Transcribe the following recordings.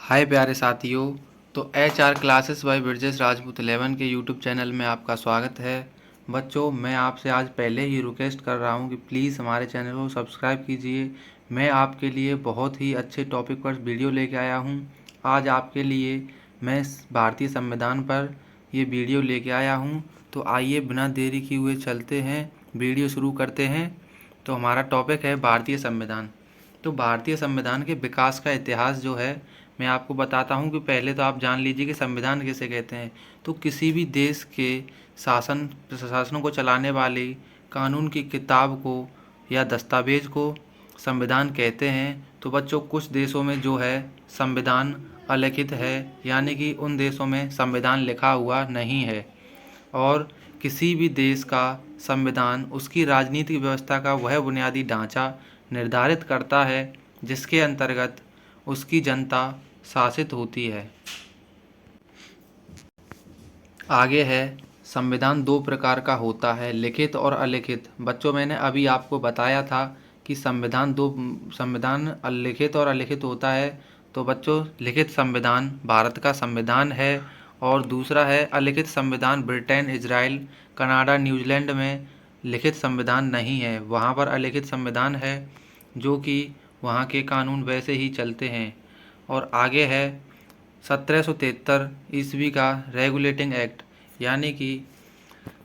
हाय प्यारे साथियों। तो HR classes bye Brijesh Rajput 11 के यूट्यूब चैनल में आपका स्वागत है। बच्चों, मैं आपसे आज पहले ही रिक्वेस्ट कर रहा हूं कि प्लीज़ हमारे चैनल को सब्सक्राइब कीजिए। मैं आपके लिए बहुत ही अच्छे टॉपिक पर वीडियो लेके आया हूं। आज आपके लिए मैं भारतीय संविधान पर ये वीडियो लेके आया हूं। तो आइए बिना देरी किए हुए चलते हैं, वीडियो शुरू करते हैं। तो हमारा टॉपिक है भारतीय संविधान। तो भारतीय संविधान के विकास का इतिहास जो है, मैं आपको बताता हूं कि पहले तो आप जान लीजिए कि संविधान किसे कहते हैं। तो किसी भी देश के शासनों को चलाने वाली कानून की किताब को या दस्तावेज को संविधान कहते हैं। तो बच्चों, कुछ देशों में जो है संविधान अलिखित है, यानी कि उन देशों में संविधान लिखा हुआ नहीं है। और किसी भी देश का संविधान उसकी राजनीतिक व्यवस्था का वह बुनियादी ढांचा निर्धारित करता है जिसके अंतर्गत उसकी जनता शासित होती है। आगे है, संविधान दो प्रकार का होता है, लिखित और अलिखित। बच्चों, मैंने अभी आपको बताया था कि संविधान लिखित और अलिखित होता है। तो बच्चों, लिखित संविधान भारत का संविधान है और दूसरा है अलिखित संविधान। ब्रिटेन, इजराइल, कनाडा, न्यूजीलैंड में लिखित संविधान नहीं है, वहाँ पर अलिखित संविधान है, जो कि वहाँ के कानून वैसे ही चलते हैं। और आगे है 1773 ईस्वी का रेगुलेटिंग एक्ट, यानी कि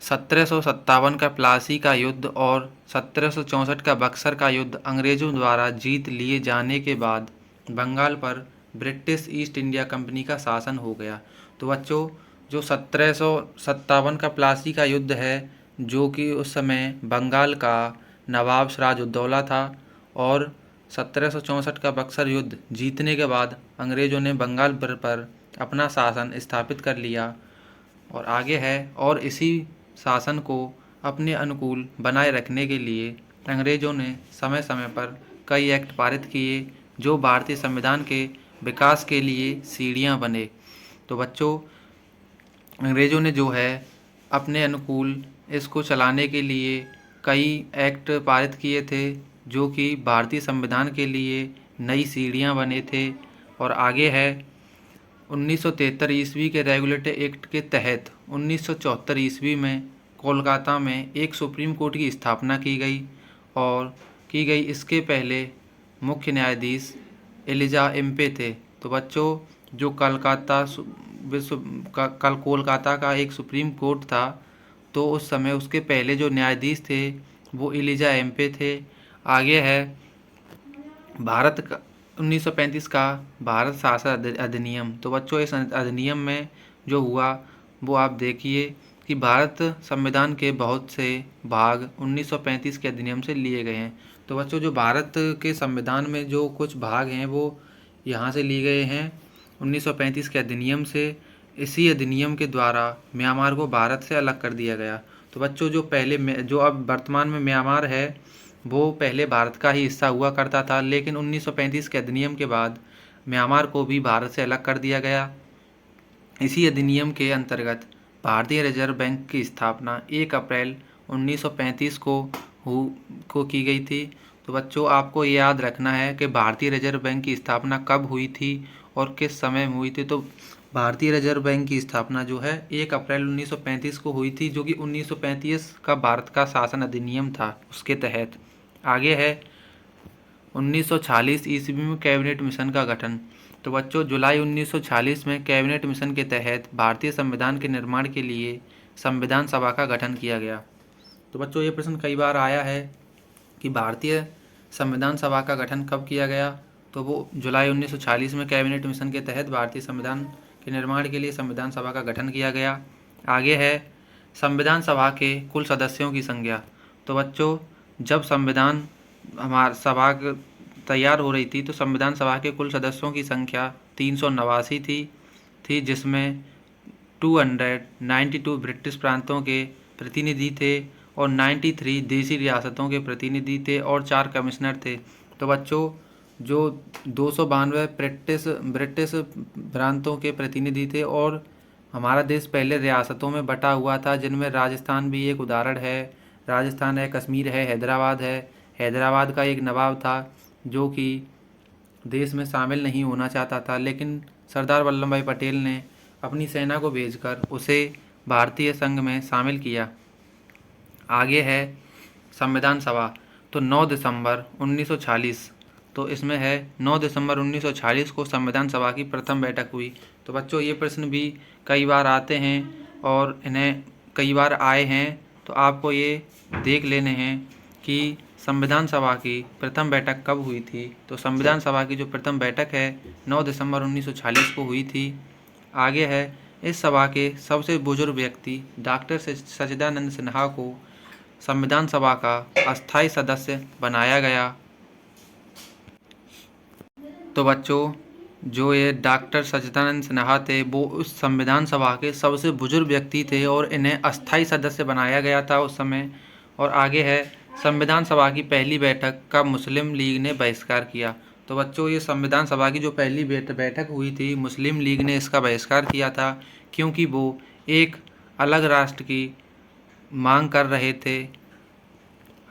1757 का प्लासी का युद्ध और 1764 का बक्सर का युद्ध अंग्रेजों द्वारा जीत लिए जाने के बाद बंगाल पर ब्रिटिश ईस्ट इंडिया कंपनी का शासन हो गया। तो बच्चों, जो 1757 का प्लासी का युद्ध है, जो कि उस समय बंगाल का नवाब सिराजुद्दौला था, और 1764 का बक्सर युद्ध जीतने के बाद अंग्रेज़ों ने बंगाल पर अपना शासन स्थापित कर लिया। और आगे है, और इसी शासन को अपने अनुकूल बनाए रखने के लिए अंग्रेज़ों ने समय समय पर कई एक्ट पारित किए, जो भारतीय संविधान के विकास के लिए सीढ़ियां बने। तो बच्चों, अंग्रेज़ों ने जो है अपने अनुकूल इसको चलाने के लिए कई एक्ट पारित किए थे, जो कि भारतीय संविधान के लिए नई सीढ़ियां बने थे। और आगे है, 1973 ईस्वी के रेगुलेटरी एक्ट के तहत 1974 ईस्वी में कोलकाता में एक सुप्रीम कोर्ट की स्थापना की गई। इसके पहले मुख्य न्यायाधीश एलिजा एम्पे थे। तो बच्चों, जो कोलकाता का एक सुप्रीम कोर्ट था, तो उस समय उसके पहले जो न्यायाधीश थे वो एलिजा एम्पे थे। आगे है, भारत का 1935 का भारत शासन अधिनियम। तो बच्चों, इस अधिनियम में जो हुआ वो आप देखिए कि भारत संविधान के बहुत से भाग 1935 के अधिनियम से लिए गए हैं। तो बच्चों, जो भारत के संविधान में जो कुछ भाग हैं वो यहाँ से लिए गए हैं 1935 के अधिनियम से। इसी अधिनियम के द्वारा म्यांमार को भारत से अलग कर दिया गया। तो बच्चों, जो अब वर्तमान में म्यांमार है, वो पहले भारत का ही हिस्सा हुआ करता था, लेकिन 1935 के अधिनियम के बाद म्यांमार को भी भारत से अलग कर दिया गया। इसी अधिनियम के अंतर्गत भारतीय रिजर्व बैंक की स्थापना 1 अप्रैल 1935 को की गई थी। तो बच्चों, आपको ये याद रखना है कि भारतीय रिजर्व बैंक की स्थापना कब हुई थी और किस समय में हुई थी। तो भारतीय रिजर्व बैंक की स्थापना जो है 1 अप्रैल 1935 को हुई थी, जो कि 1935 का भारत का शासन अधिनियम था, उसके तहत। आगे है, 1946 ईस्वी में कैबिनेट मिशन का गठन। तो बच्चों, जुलाई 1946 में कैबिनेट मिशन के तहत भारतीय संविधान के निर्माण के लिए संविधान सभा का गठन किया गया। तो बच्चों, ये प्रश्न कई बार आया है कि भारतीय संविधान सभा का गठन कब किया गया। तो वो जुलाई 1946 में कैबिनेट मिशन के तहत भारतीय संविधान के निर्माण के लिए संविधान सभा का गठन किया गया। आगे है, संविधान सभा के कुल सदस्यों की संख्या। तो बच्चों, जब संविधान हमार सभा तैयार हो रही थी, तो संविधान सभा के कुल सदस्यों की संख्या 389 थी, जिसमें 292 ब्रिटिश प्रांतों के प्रतिनिधि थे और 93 देसी रियासतों के प्रतिनिधि थे और 4 कमिश्नर थे। तो बच्चों, जो 292 ब्रिटिश प्रांतों के प्रतिनिधि थे, और हमारा देश पहले रियासतों में बटा हुआ था, जिनमें राजस्थान भी एक उदाहरण है। राजस्थान है, कश्मीर है, हैदराबाद है। हैदराबाद का एक नवाब था, जो कि देश में शामिल नहीं होना चाहता था, लेकिन सरदार वल्लभ भाई पटेल ने अपनी सेना को भेजकर उसे भारतीय संघ में शामिल किया। आगे है संविधान सभा। तो 9 दिसंबर 1946, तो इसमें है 9 दिसंबर 1946 को संविधान सभा की प्रथम बैठक हुई। तो बच्चों ये प्रश्न भी कई बार आते हैं और इन्हें कई बार आए हैं, तो आपको ये देख लेने हैं कि संविधान सभा की प्रथम बैठक कब हुई थी। तो संविधान सभा की जो प्रथम बैठक है 9 दिसंबर 1946 को हुई थी। आगे है इस सभा के सबसे बुजुर्ग व्यक्ति डॉक्टर सच्चिदानंद सिन्हा को संविधान सभा का अस्थायी सदस्य बनाया गया। तो बच्चों जो ये डॉक्टर सच्चिदानंद सिन्हा थे वो उस संविधान सभा के सबसे बुजुर्ग व्यक्ति थे और इन्हें अस्थायी सदस्य बनाया गया था उस समय। और आगे है संविधान सभा की पहली बैठक का मुस्लिम लीग ने बहिष्कार किया। तो बच्चों ये संविधान सभा की जो पहली बैठक हुई थी मुस्लिम लीग ने इसका बहिष्कार किया था, क्योंकि वो एक अलग राष्ट्र की मांग कर रहे थे।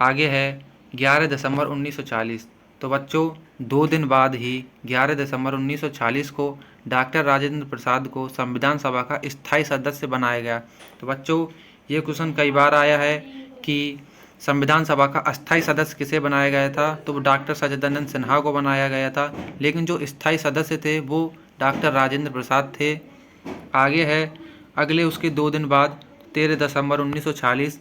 आगे है 11 दिसंबर 1940। तो बच्चों 2 दिन बाद ही 11 दिसंबर 1940 को डॉक्टर राजेंद्र प्रसाद को संविधान सभा का स्थायी सदस्य बनाया गया। तो बच्चों ये क्वेश्चन कई बार आया है कि संविधान सभा का अस्थायी सदस्य किसे बनाया गया था, तो वो डॉक्टर सच्चिदानंद सिन्हा को बनाया गया था, लेकिन जो स्थायी सदस्य थे वो डॉक्टर राजेंद्र प्रसाद थे। आगे है अगले उसके 2 दिन बाद 13 दिसंबर 1940,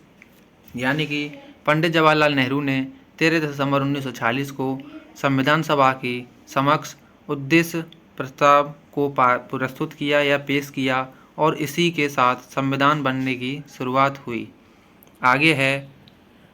यानी कि पंडित जवाहरलाल नेहरू ने 13 दिसंबर 1940 को संविधान सभा की समक्ष उद्देश्य प्रस्ताव को प्रस्तुत किया या पेश किया और इसी के साथ संविधान बनने की शुरुआत हुई। आगे है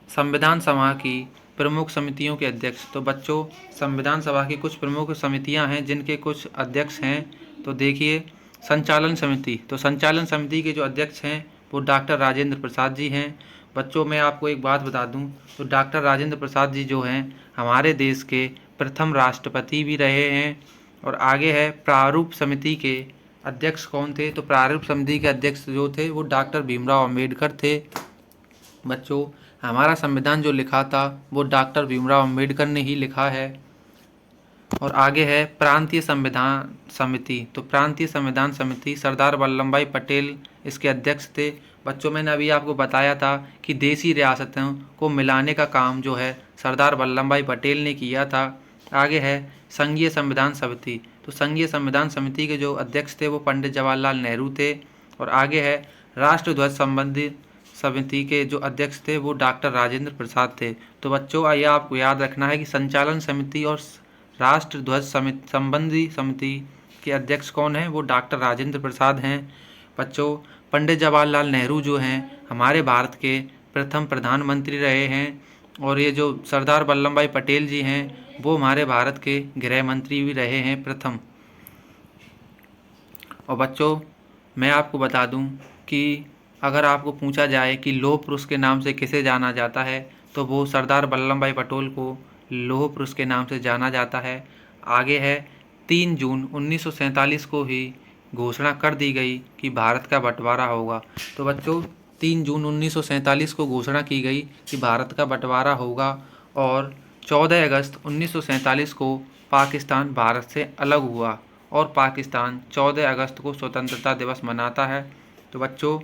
संविधान सभा की प्रमुख समितियों के अध्यक्ष। तो बच्चों संविधान सभा की कुछ प्रमुख समितियां हैं जिनके कुछ अध्यक्ष हैं। तो देखिए संचालन समिति। तो संचालन समिति के जो अध्यक्ष हैं वो डॉक्टर राजेंद्र प्रसाद जी हैं। बच्चों मैं आपको एक बात बता दूं, तो डॉक्टर राजेंद्र प्रसाद जी जो हैं हमारे देश के प्रथम राष्ट्रपति भी रहे हैं। और आगे है प्रारूप समिति के अध्यक्ष कौन थे, तो प्रारूप समिति के अध्यक्ष जो थे वो डॉक्टर भीमराव अम्बेडकर थे। बच्चों हमारा संविधान जो लिखा था वो डॉक्टर भीमराव अम्बेडकर ने ही लिखा है। और आगे है प्रांतीय संविधान समिति। तो प्रांतीय संविधान समिति सरदार वल्लभ भाई पटेल इसके अध्यक्ष थे। बच्चों मैंने अभी आपको बताया था कि देशी रियासतों को मिलाने का काम जो है सरदार वल्लभ भाई पटेल ने किया था। आगे है संघीय संविधान समिति। तो संघीय संविधान समिति के जो अध्यक्ष थे वो पंडित जवाहरलाल नेहरू थे। और आगे है राष्ट्र ध्वज संबंधी समिति के जो अध्यक्ष थे वो डॉक्टर राजेंद्र प्रसाद थे। तो बच्चों आइए आपको याद रखना है कि संचालन समिति और राष्ट्र ध्वज संबंधी समिति के अध्यक्ष कौन हैं, वो डॉक्टर राजेंद्र प्रसाद हैं। बच्चों पंडित जवाहरलाल नेहरू जो हैं हमारे भारत के प्रथम प्रधानमंत्री रहे हैं और ये जो सरदार वल्लभ भाई पटेल जी हैं वो हमारे भारत के गृह मंत्री भी रहे हैं प्रथम। और बच्चों मैं आपको बता दूं कि अगर आपको पूछा जाए कि लौह पुरुष के नाम से किसे जाना जाता है, तो वो सरदार वल्लभ भाई पटेल को लौह पुरुष के नाम से जाना जाता है। आगे है 3 जून 1947 को ही घोषणा कर दी गई कि भारत का बंटवारा होगा। तो बच्चों 3 जून 1947 को घोषणा की गई कि भारत का बंटवारा होगा और 14 अगस्त 1947 को पाकिस्तान भारत से अलग हुआ और पाकिस्तान 14 अगस्त को स्वतंत्रता दिवस मनाता है। तो बच्चों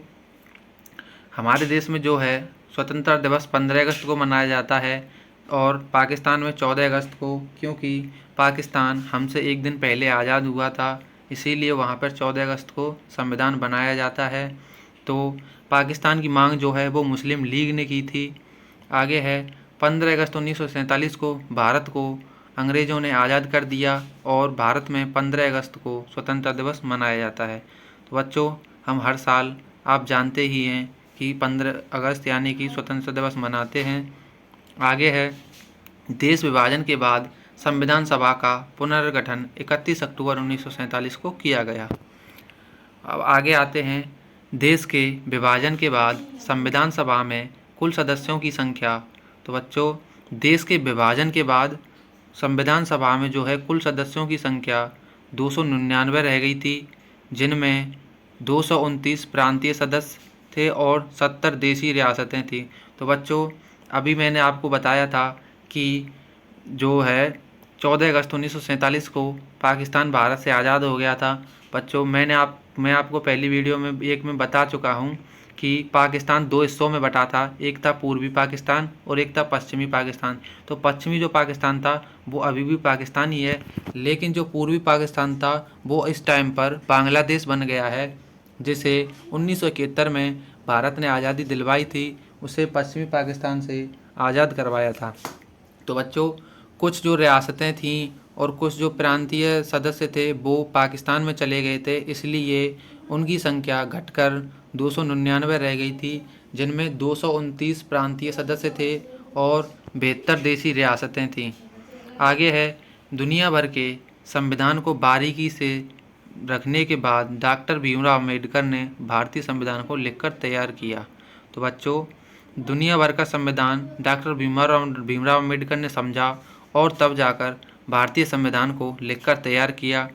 हमारे देश में जो है स्वतंत्रता दिवस 15 अगस्त को मनाया जाता है और पाकिस्तान में 14 अगस्त को, क्योंकि पाकिस्तान हमसे एक दिन पहले आज़ाद हुआ था, इसीलिए वहाँ पर 14 अगस्त को संविधान बनाया जाता है। तो पाकिस्तान की मांग जो है वो मुस्लिम लीग ने की थी। आगे है 15 अगस्त 1947 को भारत को अंग्रेज़ों ने आज़ाद कर दिया और भारत में 15 अगस्त को स्वतंत्रता दिवस मनाया जाता है। तो बच्चों हम हर साल आप जानते ही हैं कि 15 अगस्त यानी कि स्वतंत्रता दिवस मनाते हैं। आगे है देश विभाजन के बाद संविधान सभा का पुनर्गठन 31 अक्टूबर 1947 को किया गया। अब आगे आते हैं देश के विभाजन के बाद संविधान सभा में कुल सदस्यों की संख्या। तो बच्चों देश के विभाजन के बाद संविधान सभा में जो है कुल सदस्यों की संख्या 299 रह गई थी, जिनमें 229 प्रांतीय सदस्य थे और 70 देशी रियासतें थी। तो बच्चों अभी मैंने आपको बताया था कि जो है 14 अगस्त 1947 को पाकिस्तान भारत से आज़ाद हो गया था। बच्चों मैं आपको पहली वीडियो में बता चुका हूँ कि पाकिस्तान दो हिस्सों में बटा था। एक था पूर्वी पाकिस्तान और एक था पश्चिमी पाकिस्तान। तो पश्चिमी जो पाकिस्तान था वो अभी भी पाकिस्तान ही है, लेकिन जो पूर्वी पाकिस्तान था वो इस टाइम पर बांग्लादेश बन गया है, जिसे 1971 में भारत ने आज़ादी दिलवाई थी। उसे पश्चिमी पाकिस्तान से आज़ाद करवाया था। तो बच्चों, कुछ जो रियासतें थीं और कुछ जो प्रांतीय सदस्य थे वो पाकिस्तान में चले गए थे, इसलिए उनकी संख्या घटकर 299 रह गई थी, जिनमें 229 प्रांतीय सदस्य थे और 72 देशी रियासतें थीं। आगे है, दुनिया भर के संविधान को बारीकी से रखने के बाद डॉक्टर भीमराव अम्बेडकर ने भारतीय संविधान को लिखकर तैयार किया। तो बच्चों, दुनिया भर का संविधान डॉक्टर भीमराव अम्बेडकर ने समझा और तब जाकर भारतीय संविधान को लिखकर तैयार किया।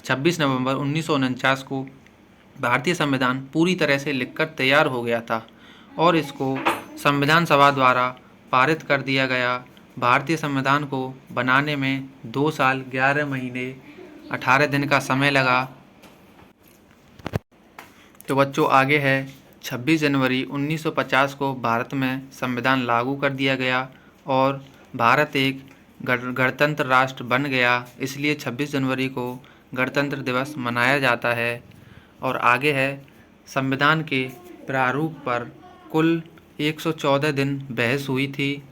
26 नवंबर 1949 को भारतीय संविधान पूरी तरह से लिखकर तैयार हो गया था और इसको संविधान सभा द्वारा पारित कर दिया गया। भारतीय संविधान को बनाने में 2 साल 11 महीने 18 दिन का समय लगा। तो बच्चों, आगे है, 26 जनवरी 1950 को भारत में संविधान लागू कर दिया गया और भारत एक गणतंत्र राष्ट्र बन गया, इसलिए 26 जनवरी को गणतंत्र दिवस मनाया जाता है। और आगे है, संविधान के प्रारूप पर कुल 114 दिन बहस हुई थी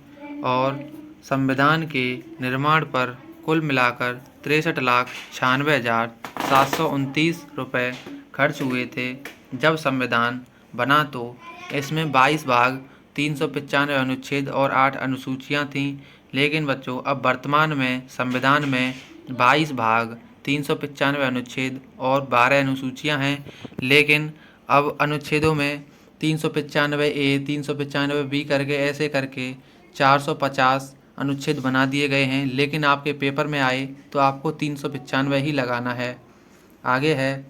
और संविधान के निर्माण पर कुल मिलाकर 63,96,729 रुपये खर्च हुए थे। जब संविधान बना तो इसमें 22 भाग, 395 अनुच्छेद और 8 अनुसूचियाँ थीं, लेकिन बच्चों अब वर्तमान में संविधान में 22 भाग, 395 अनुच्छेद और 12 अनुसूचियाँ हैं, लेकिन अब अनुच्छेदों में 395A, 395B करके ऐसे करके 450 अनुच्छेद बना दिए गए हैं, लेकिन आपके पेपर में आए तो आपको 395 ही लगाना है। आगे है,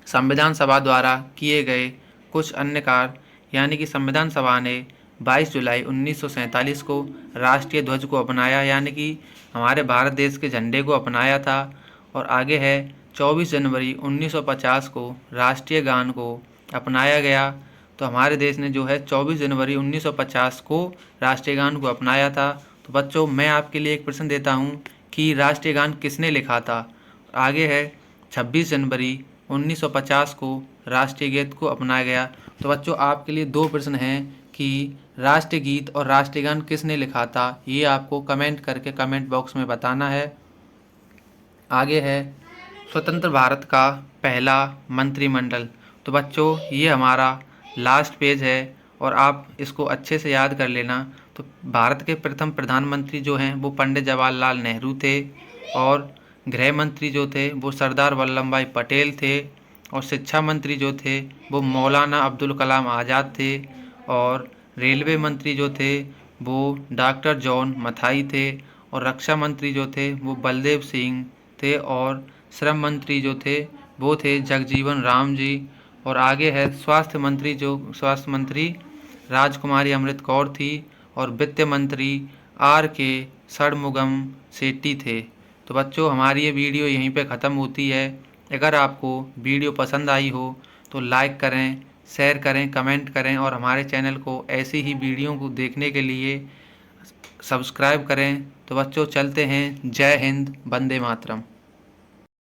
संविधान सभा द्वारा किए गए कुछ अन्य कार्य, यानी कि संविधान सभा ने 22 जुलाई 1947 को राष्ट्रीय ध्वज को अपनाया, यानी कि हमारे भारत देश के झंडे को अपनाया था। और आगे है, 24 जनवरी 1950 को राष्ट्रीय गान को अपनाया गया। तो हमारे देश ने जो है 24 जनवरी 1950 को राष्ट्रीय गान को अपनाया था। तो बच्चों, मैं आपके लिए एक प्रश्न देता हूँ कि राष्ट्रीय गान किसने लिखा था। आगे है, 26 जनवरी 1950 को राष्ट्रीय गीत को अपनाया गया। तो बच्चों, आपके लिए 2 प्रश्न हैं कि राष्ट्रीय गीत और राष्ट्रीय गान किसने लिखा था, ये आपको कमेंट करके कमेंट बॉक्स में बताना है। आगे है, स्वतंत्र भारत का पहला मंत्रिमंडल। तो बच्चों, ये हमारा लास्ट पेज है और आप इसको अच्छे से याद कर लेना। तो भारत के प्रथम प्रधानमंत्री जो हैं वो पंडित जवाहरलाल नेहरू थे और गृह मंत्री जो थे वो सरदार वल्लभ भाई पटेल थे और शिक्षा मंत्री जो थे वो मौलाना अब्दुल कलाम आज़ाद थे और रेलवे मंत्री जो थे वो डॉक्टर जॉन मथाई थे और रक्षा मंत्री जो थे वो बलदेव सिंह थे और श्रम मंत्री जो थे वो थे जगजीवन राम जी। और आगे है, स्वास्थ्य मंत्री राजकुमारी अमृत कौर थी और वित्त मंत्री R.K. षणमुगम शेट्टी थे। तो बच्चों, हमारी ये वीडियो यहीं पे ख़त्म होती है। अगर आपको वीडियो पसंद आई हो तो लाइक करें, शेयर करें, कमेंट करें और हमारे चैनल को ऐसी ही वीडियो को देखने के लिए सब्सक्राइब करें। तो बच्चों, चलते हैं। जय हिंद, वंदे मातरम।